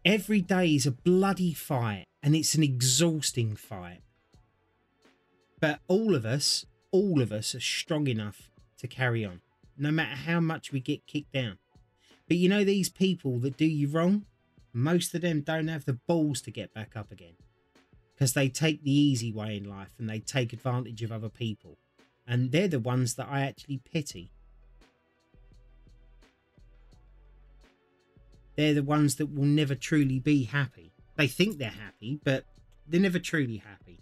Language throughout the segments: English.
Every day is a bloody fight, and it's an exhausting fight. But all of us are strong enough to carry on, no matter how much we get kicked down. But you know, these people that do you wrong, most of them don't have the balls to get back up again, because they take the easy way in life and they take advantage of other people. And they're the ones that I actually pity. They're the ones that will never truly be happy. They think they're happy, but they're never truly happy.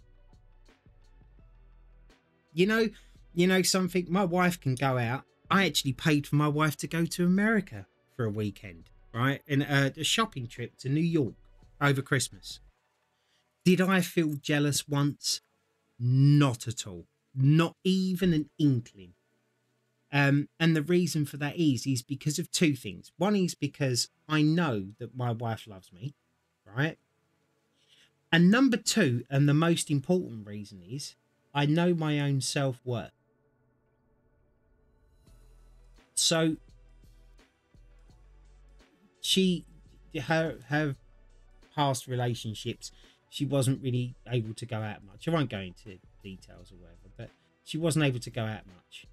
You know something? My wife can go out. I actually paid for my wife to go to America for a weekend, right? And a shopping trip to New York over Christmas. Did I feel jealous once? Not at all. Not even an inkling. And the reason for that is because of two things. One is because I know that my wife loves me, right? And number two, and the most important reason is I know my own self-worth. So her past relationships, she wasn't really able to go out much. I won't go into details or whatever, but she wasn't able to go out much.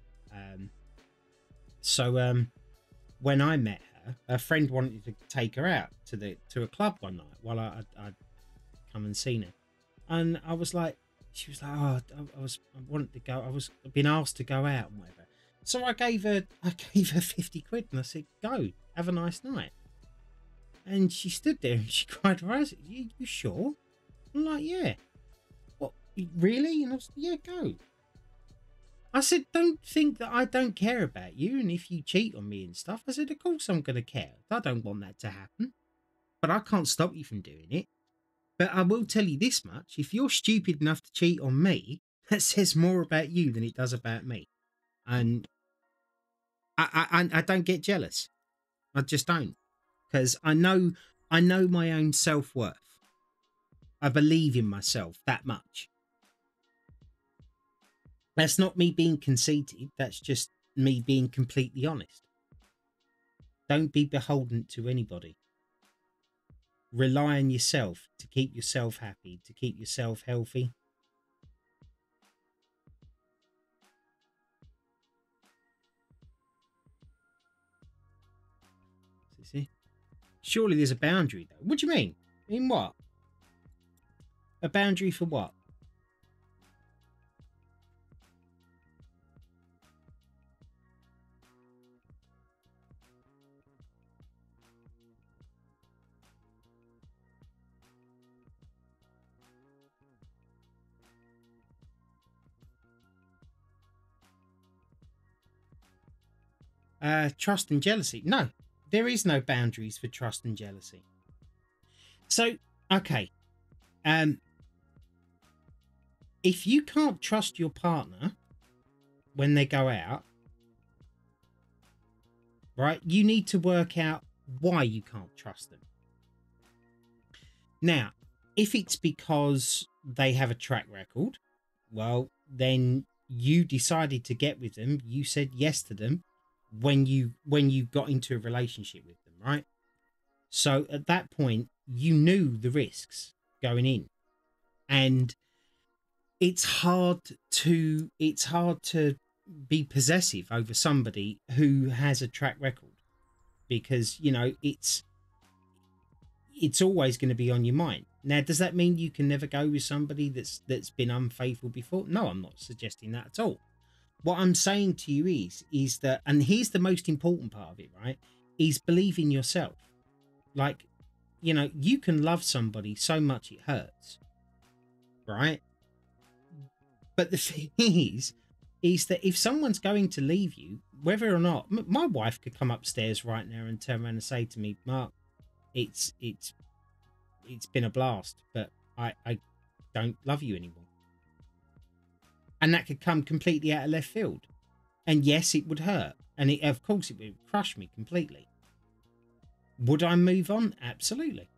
So when I met her, her friend wanted to take her out to a club one night while I'd come and seen her, and I was like, she was like, oh, I wanted to go. I've been asked to go out and whatever. So I gave her 50 quid and I said, go, have a nice night. And she stood there and she cried her eyes. You sure? I'm like, yeah. What, really? And I was like, yeah, go. I said, don't think that I don't care about you, and if you cheat on me and stuff. I said, of course I'm going to care. I don't want that to happen, but I can't stop you from doing it. But I will tell you this much: if you're stupid enough to cheat on me, that says more about you than it does about me. And I don't get jealous. I just don't, because I know my own self-worth. I believe in myself that much. That's not me being conceited. That's just me being completely honest. Don't be beholden to anybody. Rely on yourself to keep yourself happy, to keep yourself healthy. See? Surely there's a boundary, though. What do you mean? In what? A boundary for what? Trust and jealousy. No, there is no boundaries for trust and jealousy. So, okay. If you can't trust your partner when they go out, right, you need to work out why you can't trust them. Now, if it's because they have a track record, well, then you decided to get with them. You said yes to them when you got into a relationship with them, right? So at that point, you knew the risks going in, and it's hard to be possessive over somebody who has a track record, because you know it's always going to be on your mind. Now, does that mean you can never go with somebody that's been unfaithful before? No, I'm not suggesting that at all. What I'm saying to you is that, and here's the most important part of it, right, is believe in yourself. Like, you know, you can love somebody so much it hurts, right? But the thing is that if someone's going to leave you, whether or not, my wife could come upstairs right now and turn around and say to me, Mark, it's been a blast, but I don't love you anymore. And that could come completely out of left field. And yes, it would hurt. And of course, it would crush me completely. Would I move on? Absolutely.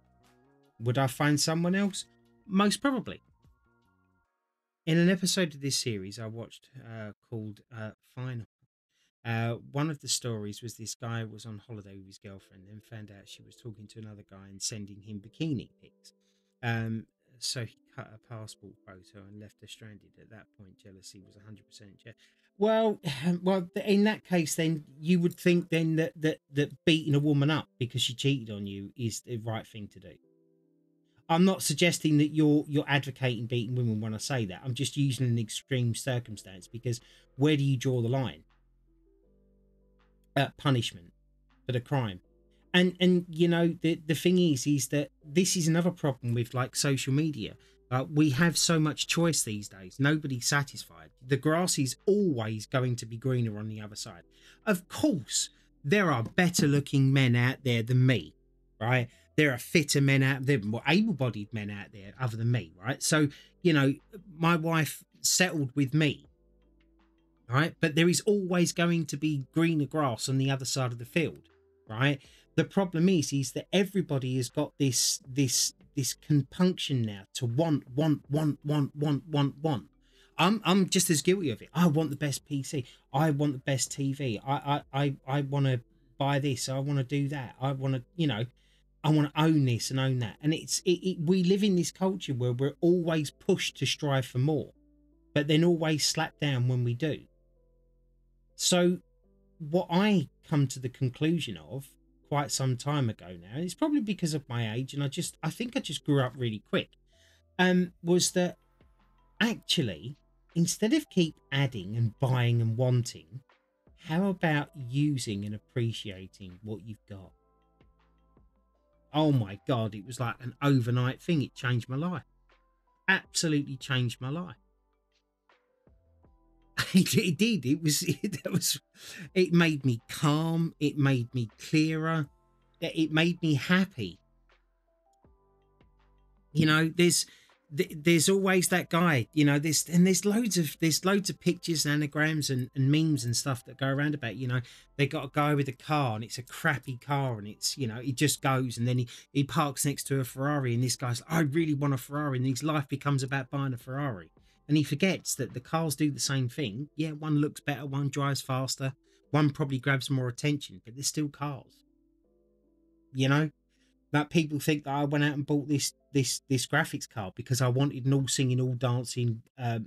Would I find someone else? Most probably. In an episode of this series I watched called Final, One of the stories was this guy was on holiday with his girlfriend and found out she was talking to another guy and sending him bikini pics. Um, so he cut a passport photo and left her stranded. At that point, jealousy was 100%. Well, in that case, then you would think then that beating a woman up because she cheated on you is the right thing to do. I'm not suggesting that you're advocating beating women when I say that. I'm just using an extreme circumstance because where do you draw the line? Punishment for the crime. And you know, the thing is that this is another problem with like social media. We have so much choice these days. Nobody's satisfied. The grass is always going to be greener on the other side. Of course, there are better looking men out there than me, right? There are fitter men out there, more able-bodied men out there other than me, right? So, you know, my wife settled with me, right? But there is always going to be greener grass on the other side of the field, right? The problem is that everybody has got this compunction now to want. I'm just as guilty of it. I want the best PC. I want the best TV. I want to buy this. I want to do that. I want to, you know, I want to own this and own that. And we live in this culture where we're always pushed to strive for more, but then always slapped down when we do. So what I come to the conclusion of quite some time ago now, and it's probably because of my age, and I think I just grew up really quick, was that actually, instead of keep adding and buying and wanting, how about using and appreciating what you've got? Oh my God, it was like an overnight thing. It changed my life. Absolutely changed my life. It did. It made me calm. It made me clearer. It made me happy. You know, there's always that guy, you know, there's loads of pictures and anagrams and memes and stuff that go around about, you know, they got a guy with a car and it's a crappy car and it's, you know, he just goes and then he parks next to a Ferrari and this guy's like, I really want a Ferrari, and his life becomes about buying a Ferrari. And he forgets that the cars do the same thing. Yeah, one looks better, one drives faster, one probably grabs more attention, but they're still cars. You know, that people think that I went out and bought this graphics card because I wanted an all singing, all dancing,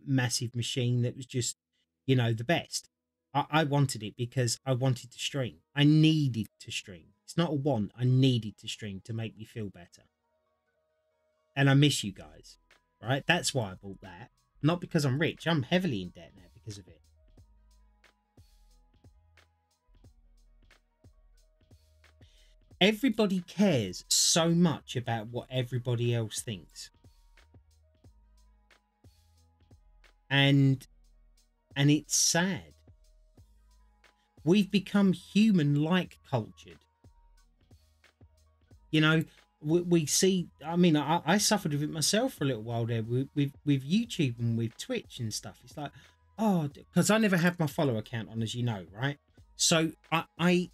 massive machine that was just, you know, the best. I wanted it because I wanted to stream. I needed to stream. It's not a want. I needed to stream to make me feel better. And I miss you guys, right? That's why I bought that. Not because I'm rich. I'm heavily in debt now because of it. Everybody cares so much about what everybody else thinks. And it's sad. We've become human-like cultured. You know, we see, I mean, I suffered with it myself for a little while there with YouTube and with Twitch and stuff. It's like, oh, because I never have my follow account on, as you know, right? So I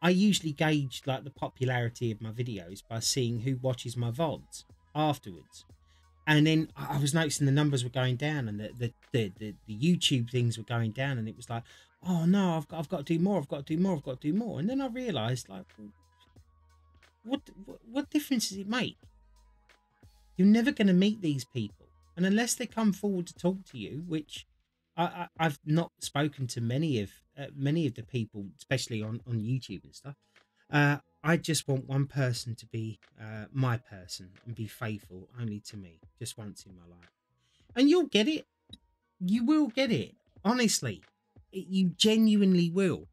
usually gauge like the popularity of my videos by seeing who watches my VODs afterwards. And then I was noticing the numbers were going down and the YouTube things were going down, and it was like, oh no, I've got to do more, I've got to do more, I've got to do more. And then I realized, like, what difference does it make? You're never going to meet these people, and unless they come forward to talk to you, which I've not spoken to many of the people, especially on YouTube and stuff. I just want one person to be my person and be faithful only to me, just once in my life, and you'll get it. You will get it. Honestly, you genuinely will.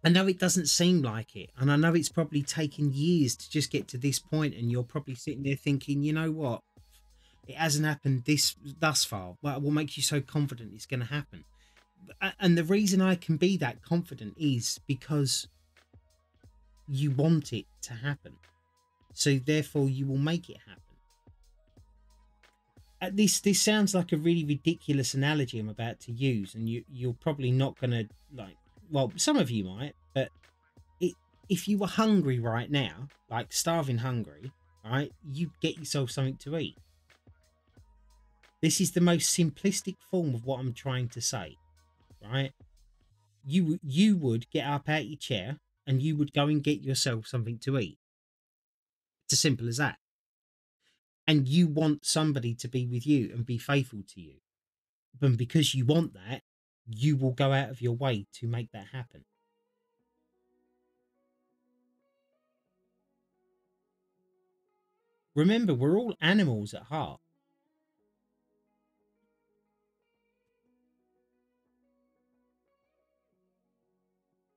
I know it doesn't seem like it, and I know it's probably taken years to just get to this point, and you're probably sitting there thinking, you know what, it hasn't happened thus far. What makes you so confident it's going to happen? And the reason I can be that confident is because you want it to happen, so therefore you will make it happen. This sounds like a really ridiculous analogy I'm about to use, and you're probably not going to like. Well, some of you might, but if you were hungry right now, like starving hungry, right, you'd get yourself something to eat. This is the most simplistic form of what I'm trying to say. right? You would get up out your chair and you would go and get yourself something to eat. It's as simple as that. And you want somebody to be with you and be faithful to you. And because you want that, you will go out of your way to make that happen. Remember, we're all animals at heart.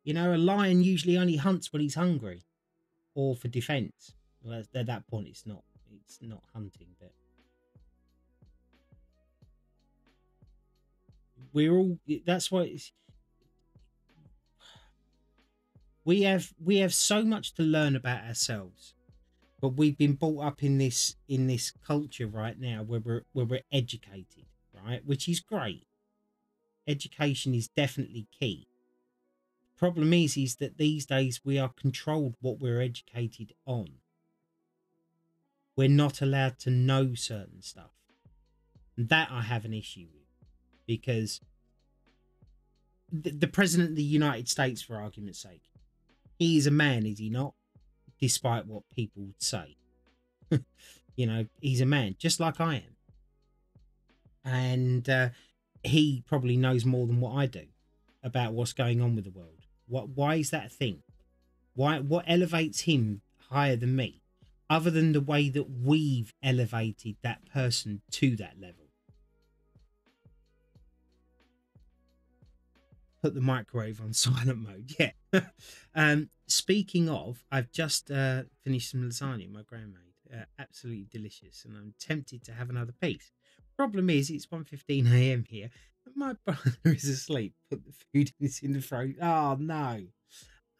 You know, a lion usually only hunts when he's hungry or for defense. Well, at that point, it's not hunting, but we're all, that's why we have so much to learn about ourselves, but we've been brought up in this culture right now where we're educated, right, which is great. Education is definitely key. Problem is that these days we are controlled what we're educated on. We're not allowed to know certain stuff, and that I have an issue with, because the president of the United States, for argument's sake, he is a man, is he not? Despite what people would say. You know, he's a man just like I am, and he probably knows more than what I do about what's going on with the world. Why is that a thing? What elevates him higher than me, other than the way that we've elevated that person to that level? Put the microwave on silent mode. Yeah. Speaking of, I've just finished some lasagna my gran made. Absolutely delicious, and I'm tempted to have another piece. Problem is, it's 1:15 a.m. here, and my brother is asleep. Put the food in the throat. Oh no!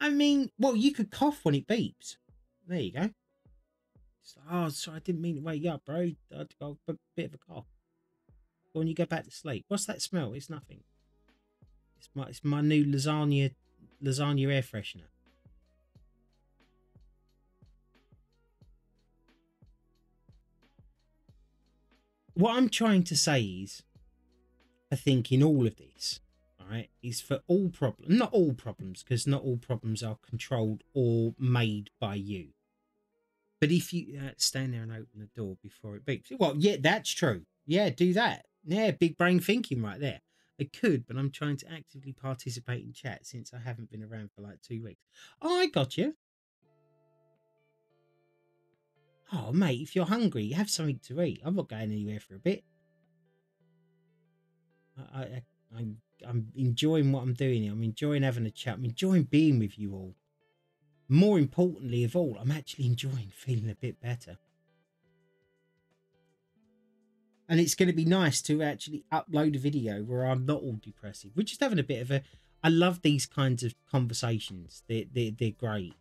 I mean, well, you could cough when it beeps. There you go. Oh, sorry, I didn't mean to wake you up, bro. I had to go a bit of a cough. When you go back to sleep, what's that smell? It's nothing. It's my new lasagna air freshener. What I'm trying to say is, I think in all of this, right, is for all problems, not all problems, because not all problems are controlled or made by you. But if you stand there and open the door before it beeps, well, yeah, that's true. Yeah, do that. Yeah, big brain thinking right there. I could, but I'm trying to actively participate in chat since I haven't been around for like 2 weeks. Oh, I got you. Oh, mate, if you're hungry, you have something to eat. I'm not going anywhere for a bit. I'm enjoying what I'm doing here. I'm enjoying having a chat. I'm enjoying being with you all. More importantly of all, I'm actually enjoying feeling a bit better. And it's going to be nice to actually upload a video where I'm not all depressive. We're just having a bit of a... I love these kinds of conversations. They're great.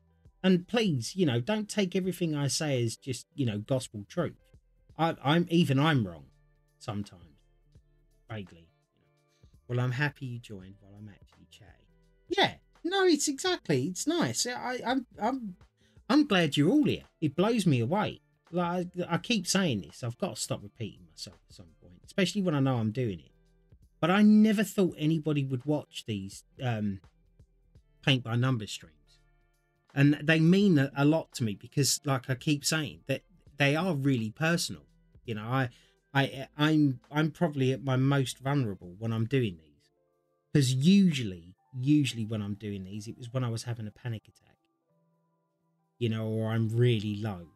And please, you know, don't take everything I say as just, you know, gospel truth. I'm wrong sometimes, vaguely. Well, I'm happy you joined while I'm actually chatting. Yeah, no, it's nice. I'm glad you're all here. It blows me away. Like I keep saying this, I've got to stop repeating myself at some point, especially when I know I'm doing it. But I never thought anybody would watch these paint by numbers streams, and they mean a lot to me because, like I keep saying, that they are really personal. You know, I'm probably at my most vulnerable when I'm doing these, because usually when I'm doing these, it was when I was having a panic attack, you know, or I'm really low.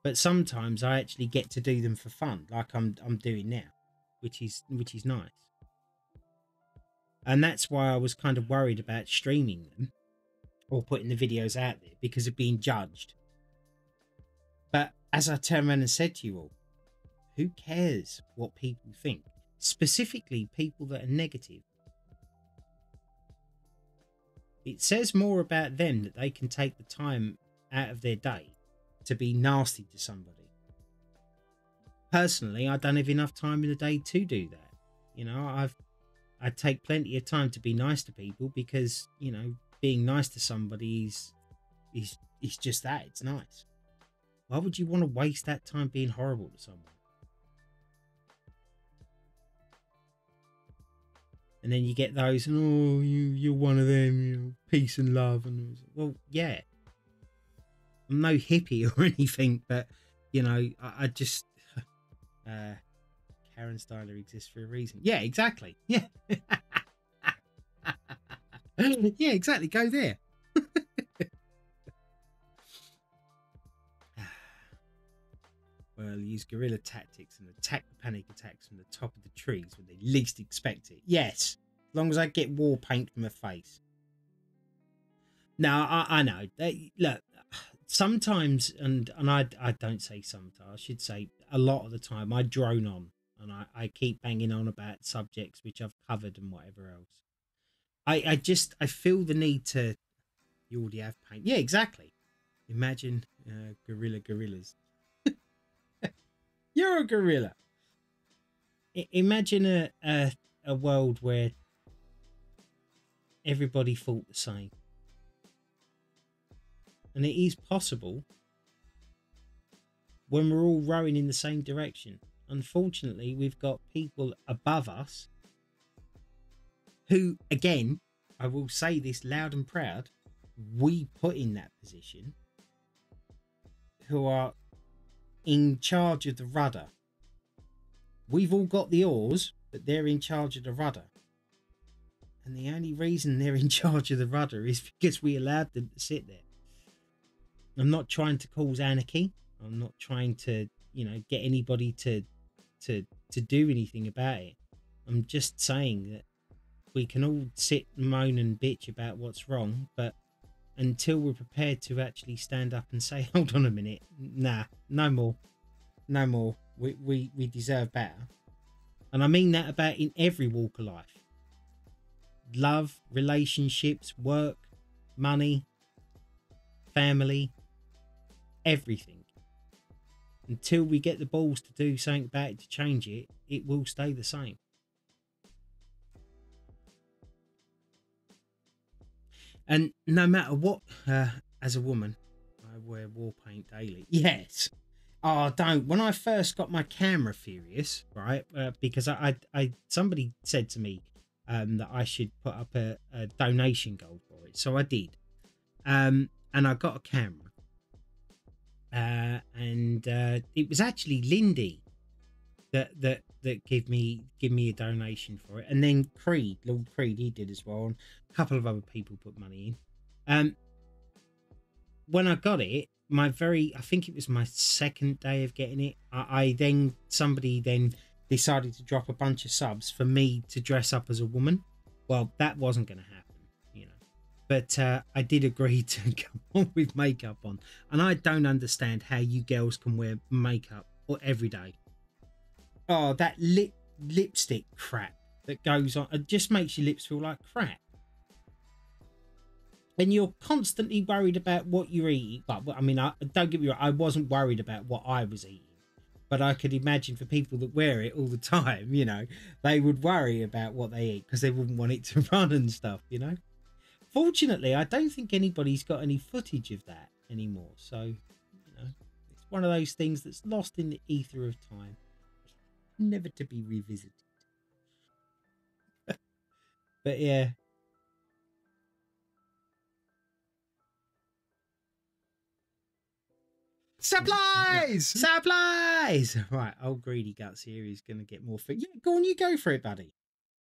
But sometimes I actually get to do them for fun, like I'm doing now, which is nice. And that's why I was kind of worried about streaming them or putting the videos out there because of being judged. But as I turned around and said to you all, who cares what people think? Specifically, people that are negative. It says more about them that they can take the time out of their day to be nasty to somebody. Personally, I don't have enough time in the day to do that. You know, I take plenty of time to be nice to people because, you know, being nice to somebody is just that. It's nice. Why would you want to waste that time being horrible to someone? And then you get those, and oh, you're one of them, peace and love. And well, yeah, I'm no hippie or anything, but I just Karen Styler exists for a reason. Yeah, exactly. Yeah, yeah, exactly. Go there. Well, use guerrilla tactics and attack the panic attacks from the top of the trees when they least expect it. Yes, as long as I get war paint from my face. Now, I know. Look, sometimes, and I don't say sometimes, I should say a lot of the time, I drone on and I keep banging on about subjects which I've covered and whatever else. I feel the need to. You already have paint. Yeah, exactly. Imagine gorillas. You're a gorilla. Imagine a world where everybody thought the same. And it is possible when we're all rowing in the same direction. Unfortunately, we've got people above us who, again, I will say this loud and proud, we put in that position, who are in charge of the rudder. We've all got the oars, but they're in charge of the rudder. And the only reason they're in charge of the rudder is because we allowed them to sit there. I'm not trying to cause anarchy. I'm not trying to, get anybody to do anything about it. I'm just saying that we can all sit and moan and bitch about what's wrong, but until we're prepared to actually stand up and say, hold on a minute, nah, no more. We deserve better. And I mean that about in every walk of life. Love, relationships, work, money, family, everything. Until we get the balls to do something about it to change it, it will stay the same. And no matter what, as a woman, I wear war paint daily. Yes. Oh, don't. When I first got my camera furious, right? Because I somebody said to me that I should put up a donation goal for it. So I did. And I got a camera. And it was actually Lindy that gave me a donation for it, and then Lord Creed, he did as well, and a couple of other people put money in. When I got it, I think it was my second day of getting it. Somebody then decided to drop a bunch of subs for me to dress up as a woman. Well, that wasn't going to happen. But I did agree to come on with makeup on. And I don't understand how you girls can wear makeup every day. Oh, that lipstick crap that goes on. It just makes your lips feel like crap. And you're constantly worried about what you're eating. But I mean, don't get me wrong, I wasn't worried about what I was eating. But I could imagine for people that wear it all the time, they would worry about what they eat because they wouldn't want it to run and stuff, Fortunately, I don't think anybody's got any footage of that anymore. So, it's one of those things that's lost in the ether of time, never to be revisited. But yeah. Supplies! Right, old greedy guts here is going to get more food. Yeah, go on, you go for it, buddy.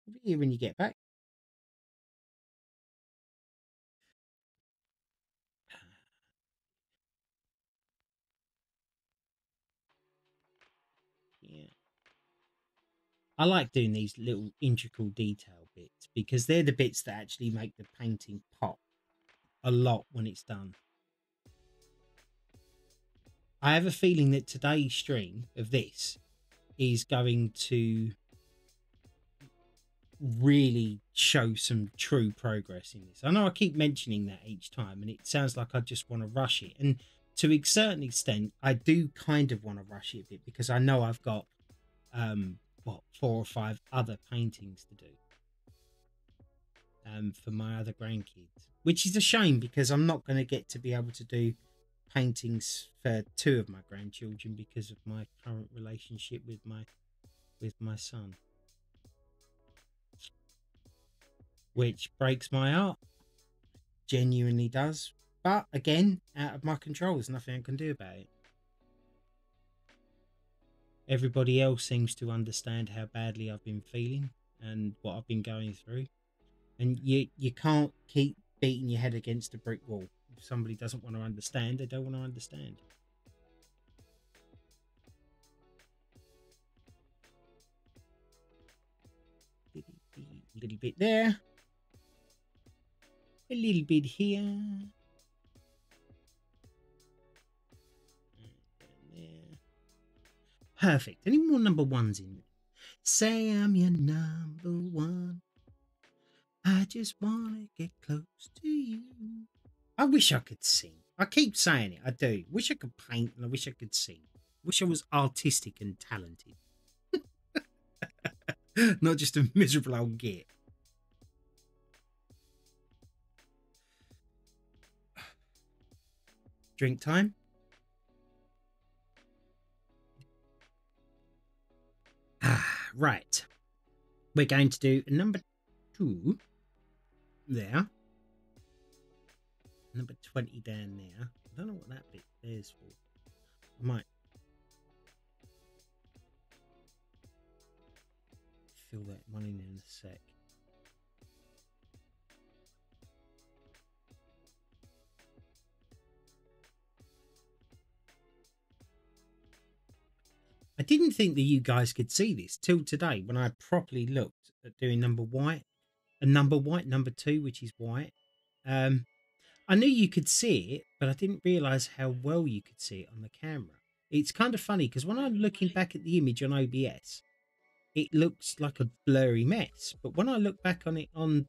I'll be here when you get back. Yeah. I like doing these little integral detail bits because they're the bits that actually make the painting pop a lot when it's done. I have a feeling that today's stream of this is going to really show some true progress in this. I know I keep mentioning that each time, and it sounds like I just want to rush it. And to a certain extent, I do kind of want to rush it a bit because I know I've got 4 or 5 other paintings to do for my other grandkids, which is a shame because I'm not going to get to be able to do paintings for 2 of my grandchildren because of my current relationship with my son. which breaks my heart. Genuinely does. But again, out of my control. There's nothing I can do about it. Everybody else seems to understand how badly I've been feeling and what I've been going through. And you can't keep beating your head against a brick wall. If somebody doesn't want to understand, they don't want to understand. A little bit there. A little bit here. Perfect. Any more number ones in there? Say I'm your number one. I just want to get close to you. I wish I could sing. I keep saying it. I do. Wish I could paint and I wish I could sing. Wish I was artistic and talented. Not just a miserable old git. Drink time. Right. We're going to do number 2 there. Number 20 down there. I don't know what that bit there's for. I might fill that one in a sec. I didn't think that you guys could see this till today when I properly looked at doing number white, number 2, which is white. I knew you could see it, but I didn't realise how well you could see it on the camera. It's kind of funny because when I'm looking back at the image on OBS, it looks like a blurry mess. But when I look back on it on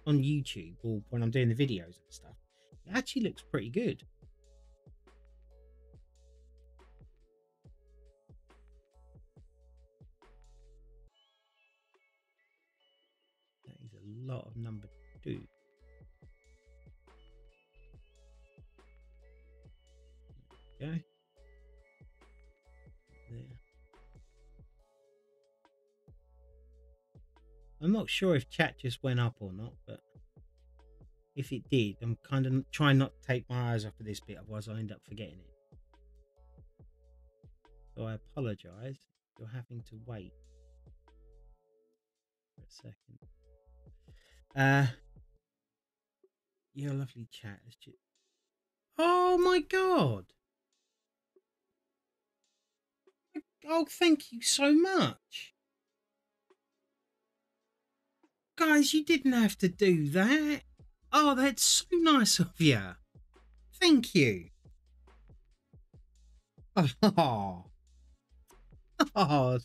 YouTube or when I'm doing the videos and stuff, it actually looks pretty good. That is a lot of number 2. There we go. There. I'm not sure if chat just went up or not, but if it did, I'm kind of trying not to take my eyes off of this bit, otherwise I'll end up forgetting it. So I apologise. You're having to wait for a second. You're a lovely chat. Oh my god! Oh, thank you so much. Guys, you didn't have to do that. Oh, that's so nice of you. Thank you. Oh, oh,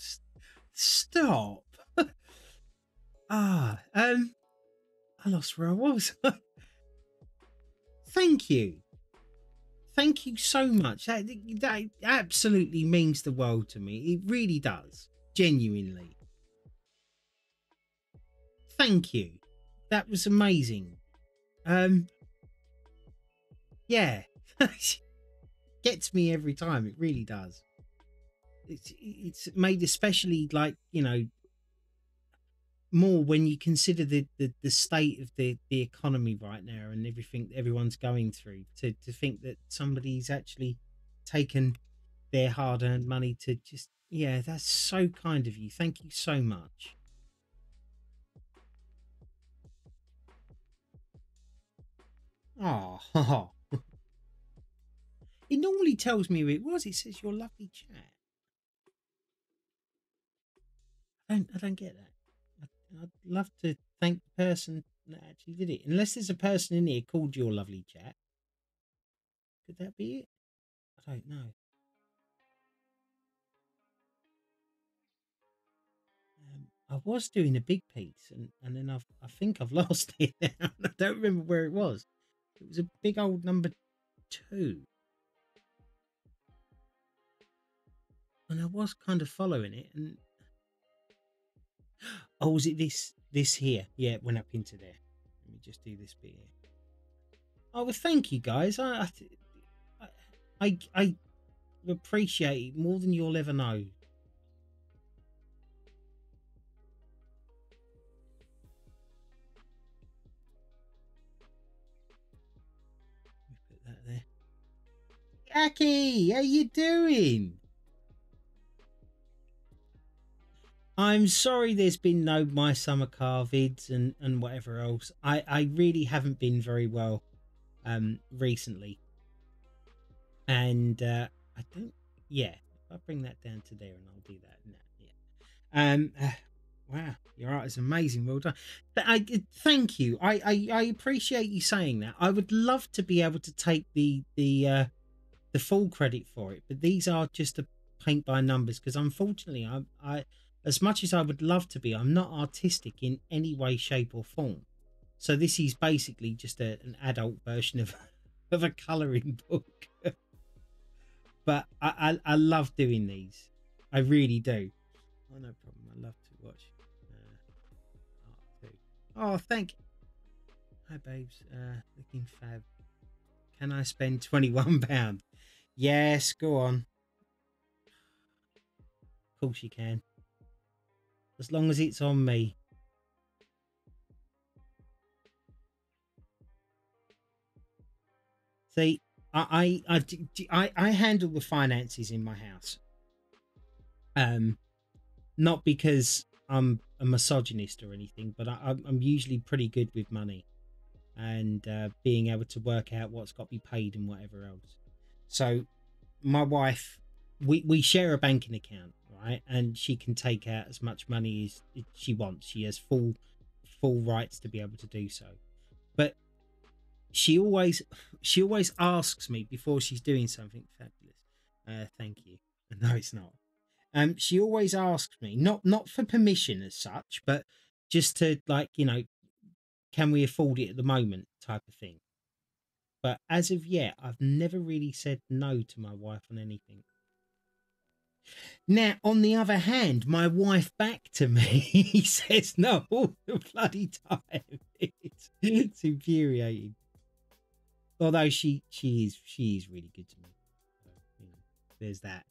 stop. I lost where I was. Thank you. Thank you so much. That absolutely means the world to me. It really does. Genuinely. Thank you. That was amazing. Yeah. Gets me every time. It really does. It's made especially, like, you know, more when you consider the state of the economy right now and everything everyone's going through, to think that somebody's actually taken their hard-earned money to just, yeah, that's so kind of you. Thank you so much. Oh, it normally tells me who it was. It says your lovely chat. I don't get that. I'd love to thank the person that actually did it. Unless there's a person in here called your lovely chat. Could that be it? I don't know. I was doing a big piece and then I think I've lost it now. I don't remember where it was. It was a big old number 2. And I was kind of following it, and oh, was it this here? Yeah, it went up into there. Let me just do this bit here. Oh, well, thank you guys. I appreciate it more than you'll ever know. Jackie, how you doing? I'm sorry there's been no My Summer Car vids and whatever else. I really haven't been very well recently. And I don't, yeah, if I bring that down to there and I'll do that now. Yeah. Wow, your art is amazing. Well done. Thank you. I appreciate you saying that. I would love to be able to take the full credit for it, but these are just a paint by numbers because unfortunately I as much as I would love to be, I'm not artistic in any way, shape or form. So this is basically just an adult version of of a colouring book. But I love doing these. I really do. Oh, no problem. I love to watch art too. Oh, thank you. Hi, babes. Looking fab. Can I spend £21? Yes, go on. Of course you can. As long as it's on me. See, I handle the finances in my house. Not because I'm a misogynist or anything, but I'm usually pretty good with money and being able to work out what's got to be paid and whatever else. So my wife, we share a banking account, right? And she can take out as much money as she wants. She has full rights to be able to do so. But she always asks me before she's doing something fabulous. Thank you. No, it's not. She always asks me, not for permission as such, but just to, like, you know, can we afford it at the moment type of thing. But as of yet, I've never really said no to my wife on anything. Now, on the other hand, my wife back to me says no all the bloody time. It's infuriating. Although she is really good to me. So, you know, there's that.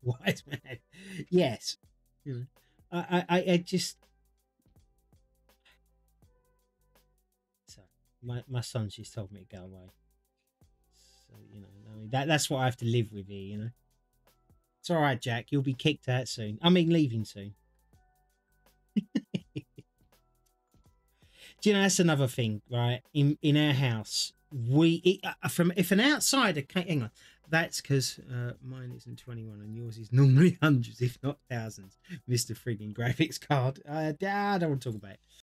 Wise man. Yes. You know, I just. So my son just told me to go away. So, you know, I mean that's what I have to live with here. You know. It's all right, Jack. You'll be kicked out soon. I mean, leaving soon. Do you know, that's another thing, right? In our house, from if an outsider came, hang on, that's because mine isn't 21 and yours is normally hundreds, if not thousands. Mr. Frigging graphics card. I don't want to talk about it.